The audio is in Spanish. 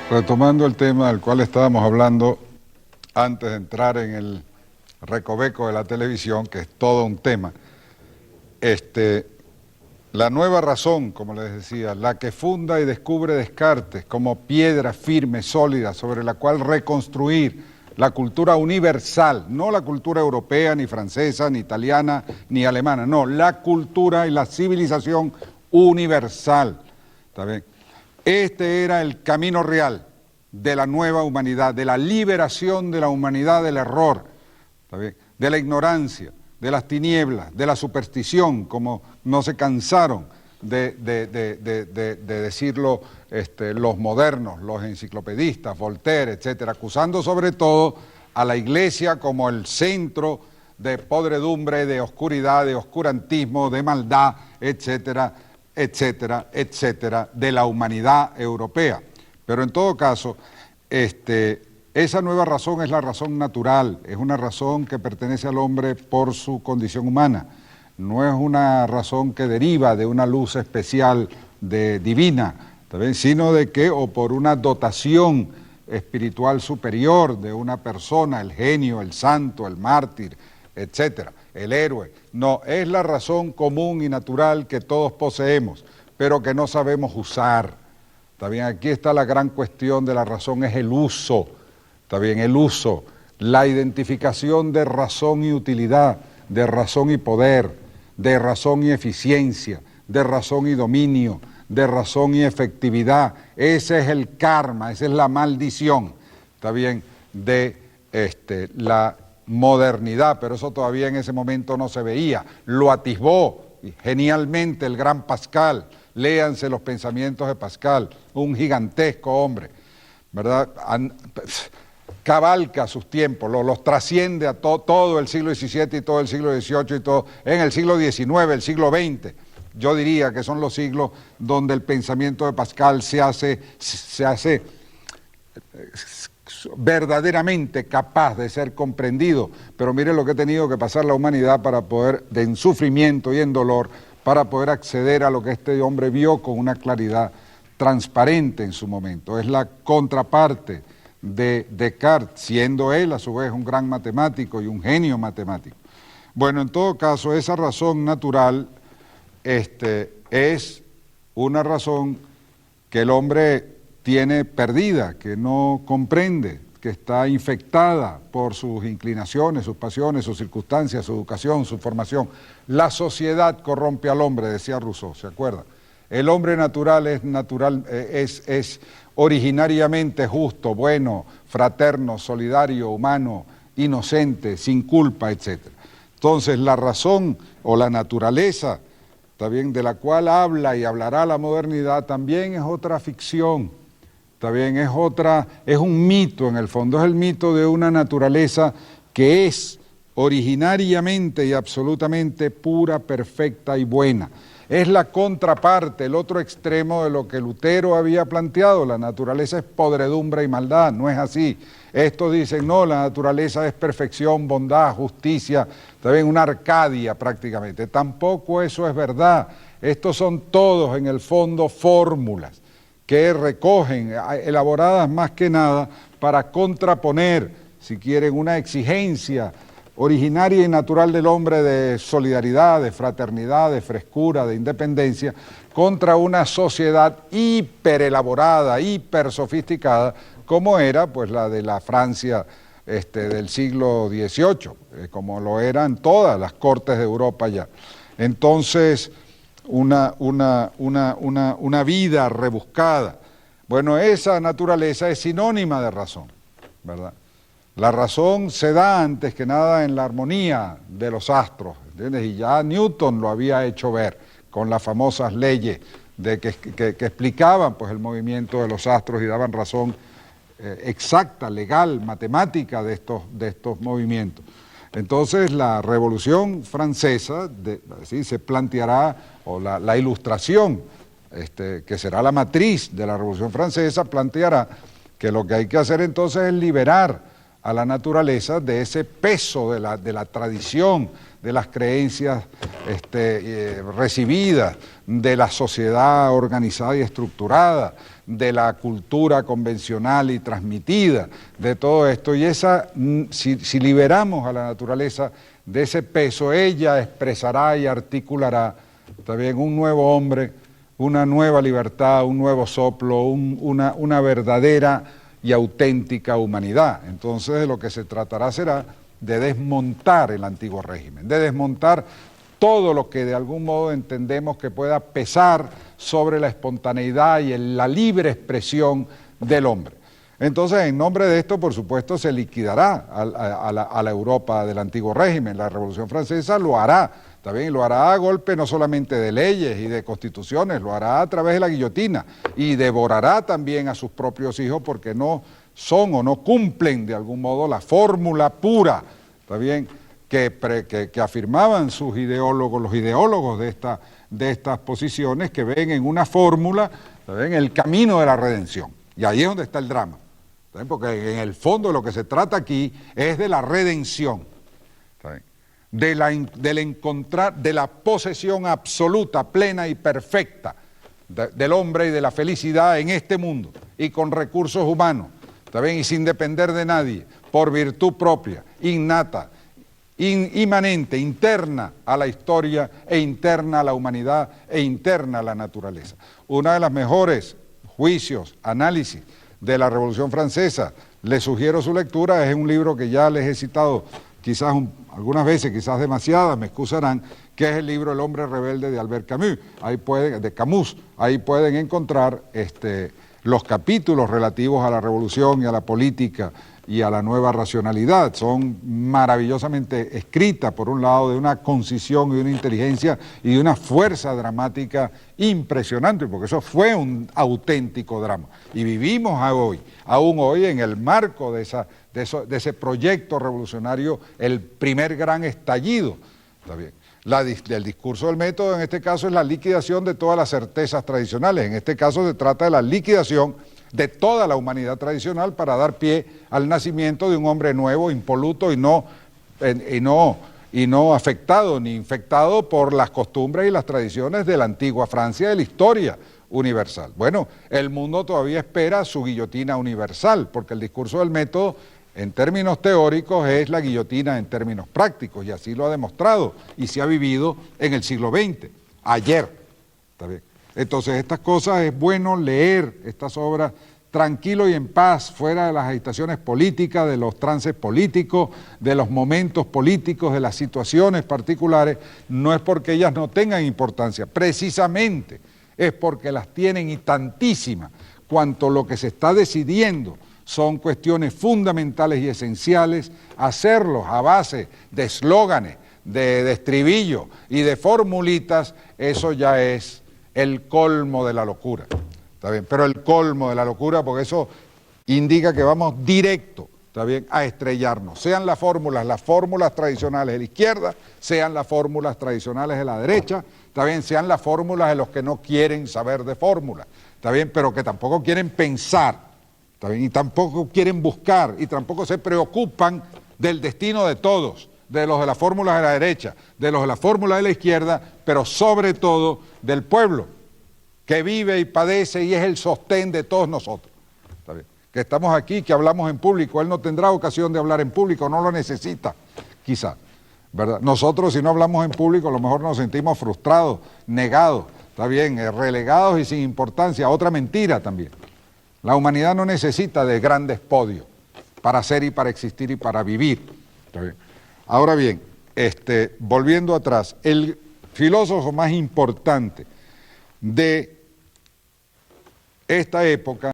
Retomando el tema del cual estábamos hablando antes de entrar en el recoveco de la televisión, que es todo un tema, la nueva razón, como les decía, la que funda y descubre Descartes como piedra firme, sólida, sobre la cual reconstruir la cultura universal, no la cultura europea, ni francesa, ni italiana, ni alemana, no, la cultura y la civilización universal, ¿está bien? Este era el camino real de la nueva humanidad, de la liberación de la humanidad del error, ¿está bien?, de la ignorancia, de las tinieblas, de la superstición, como no se cansaron de decirlo los modernos, los enciclopedistas, Voltaire, etcétera, acusando sobre todo a la Iglesia como el centro de podredumbre, de oscuridad, de oscurantismo, de maldad, etcétera, etcétera, etcétera, de la humanidad europea. Pero en todo caso, esa nueva razón es la razón natural, es una razón que pertenece al hombre por su condición humana, no es una razón que deriva de una luz especial divina, ¿también?, sino de que, o por una dotación espiritual superior de una persona, el genio, el santo, el mártir, etcétera, el héroe. No, es la razón común y natural que todos poseemos, pero que no sabemos usar. ¿Está bien? Aquí está la gran cuestión de la razón, es el uso. ¿Está bien? El uso, la identificación de razón y utilidad, de razón y poder, de razón y eficiencia, de razón y dominio, de razón y efectividad. Ese es el karma, esa es la maldición, ¿está bien?, de la modernidad, pero eso todavía en ese momento no se veía. Lo atisbó genialmente el gran Pascal. Léanse los pensamientos de Pascal, un gigantesco hombre, ¿verdad? Cabalca sus tiempos, los trasciende a todo el siglo XVII y todo el siglo XVIII y todo, en el siglo XIX, el siglo XX. Yo diría que son los siglos donde el pensamiento de Pascal se hace verdaderamente capaz de ser comprendido, pero mire lo que ha tenido que pasar la humanidad para poder, en sufrimiento y en dolor, para poder acceder a lo que este hombre vio con una claridad transparente en su momento. Es la contraparte de Descartes, siendo él a su vez un gran matemático y un genio matemático. Bueno, en todo caso, esa razón natural es una razón que el hombre tiene perdida, que no comprende, que está infectada por sus inclinaciones, sus pasiones, sus circunstancias, su educación, su formación. La sociedad corrompe al hombre, decía Rousseau, ¿se acuerdan? El hombre natural es originariamente justo, bueno, fraterno, solidario, humano, inocente, sin culpa, etc. Entonces la razón o la naturaleza, también de la cual habla y hablará la modernidad, también es otra ficción. Está bien, es un mito en el fondo, es el mito de una naturaleza que es originariamente y absolutamente pura, perfecta y buena. Es la contraparte, el otro extremo de lo que Lutero había planteado, la naturaleza es podredumbre y maldad, no es así. Estos dicen, no, la naturaleza es perfección, bondad, justicia, está bien, una Arcadia prácticamente. Tampoco eso es verdad, estos son todos en el fondo fórmulas que recogen, elaboradas más que nada para contraponer, si quieren, una exigencia originaria y natural del hombre de solidaridad, de fraternidad, de frescura, de independencia, contra una sociedad hiperelaborada, hiper sofisticada, como era pues la de la Francia del siglo XVIII, como lo eran todas las cortes de Europa ya. Entonces, una vida rebuscada. Bueno, esa naturaleza es sinónima de razón, ¿verdad? La razón se da antes que nada en la armonía de los astros, ¿entiendes? Y ya Newton lo había hecho ver con las famosas leyes que explicaban pues, el movimiento de los astros y daban razón exacta, legal, matemática de estos movimientos. Entonces la Revolución Francesa se planteará, o la Ilustración, que será la matriz de la Revolución Francesa, planteará que lo que hay que hacer entonces es liberar a la naturaleza de ese peso de la tradición, de las creencias recibidas, de la sociedad organizada y estructurada, de la cultura convencional y transmitida, de todo esto. Y si liberamos a la naturaleza de ese peso, ella expresará y articulará también un nuevo hombre, una nueva libertad, un nuevo soplo, una verdadera y auténtica humanidad. Entonces de lo que se tratará será de desmontar el antiguo régimen, de desmontar todo lo que de algún modo entendemos que pueda pesar sobre la espontaneidad y la libre expresión del hombre. Entonces, en nombre de esto, por supuesto, se liquidará a la Europa del antiguo régimen. La Revolución Francesa lo hará, también lo hará a golpe no solamente de leyes y de constituciones, lo hará a través de la guillotina y devorará también a sus propios hijos porque no son o no cumplen de algún modo la fórmula pura, ¿está bien?, que afirmaban sus ideólogos, los ideólogos de estas posiciones, que ven en una fórmula, ¿saben?, el camino de la redención. Y ahí es donde está el drama, ¿saben?, porque en el fondo lo que se trata aquí es de la redención, ¿saben?, de la posesión absoluta, plena y perfecta del hombre y de la felicidad en este mundo, y con recursos humanos, ¿saben?, y sin depender de nadie, por virtud propia, innata, inmanente, interna a la historia e interna a la humanidad e interna a la naturaleza. Uno de los mejores juicios, análisis de la Revolución Francesa, les sugiero su lectura, es un libro que ya les he citado quizás algunas veces, quizás demasiadas, me excusarán, que es el libro El hombre rebelde de Albert Camus, ahí pueden encontrar los capítulos relativos a la revolución y a la política y a la nueva racionalidad. Son maravillosamente escritas, por un lado, de una concisión y de una inteligencia y de una fuerza dramática impresionante, porque eso fue un auténtico drama. Y vivimos aún hoy, en el marco de ese proyecto revolucionario, el primer gran estallido, ¿está bien? El discurso del método, en este caso, es la liquidación de todas las certezas tradicionales. En este caso se trata de la liquidación de toda la humanidad tradicional para dar pie al nacimiento de un hombre nuevo, impoluto y no afectado ni infectado por las costumbres y las tradiciones de la antigua Francia, de la historia universal. Bueno, el mundo todavía espera su guillotina universal, porque el discurso del método, en términos teóricos, es la guillotina en términos prácticos, y así lo ha demostrado y se ha vivido en el siglo XX, ayer. ¿Está bien? Entonces, estas cosas es bueno leer, estas obras, tranquilo y en paz, fuera de las agitaciones políticas, de los trances políticos, de los momentos políticos, de las situaciones particulares. No es porque ellas no tengan importancia, precisamente es porque las tienen, y tantísimas, cuanto lo que se está decidiendo son cuestiones fundamentales y esenciales. Hacerlos a base de eslóganes, de estribillos y de formulitas, eso ya es el colmo de la locura, ¿está bien? Pero el colmo de la locura, porque eso indica que vamos directo, ¿está bien?, a estrellarnos. Sean las fórmulas tradicionales de la izquierda, sean las fórmulas tradicionales de la derecha, ¿está bien?, sean las fórmulas de los que no quieren saber de fórmulas, ¿está bien?, pero que tampoco quieren pensar, ¿está bien?, y tampoco quieren buscar, y tampoco se preocupan del destino de todos, de los de las fórmulas de la derecha, de los de las fórmulas de la izquierda, pero sobre todo del pueblo, que vive y padece y es el sostén de todos nosotros. ¿Está bien?, que estamos aquí, que hablamos en público. Él no tendrá ocasión de hablar en público, no lo necesita, quizá, ¿verdad? Nosotros, si no hablamos en público, a lo mejor nos sentimos frustrados, negados, ¿está bien?, relegados y sin importancia. Otra mentira también. La humanidad no necesita de grandes podios para ser y para existir y para vivir. ¿Está bien? Ahora bien, volviendo atrás, el filósofo más importante de esta época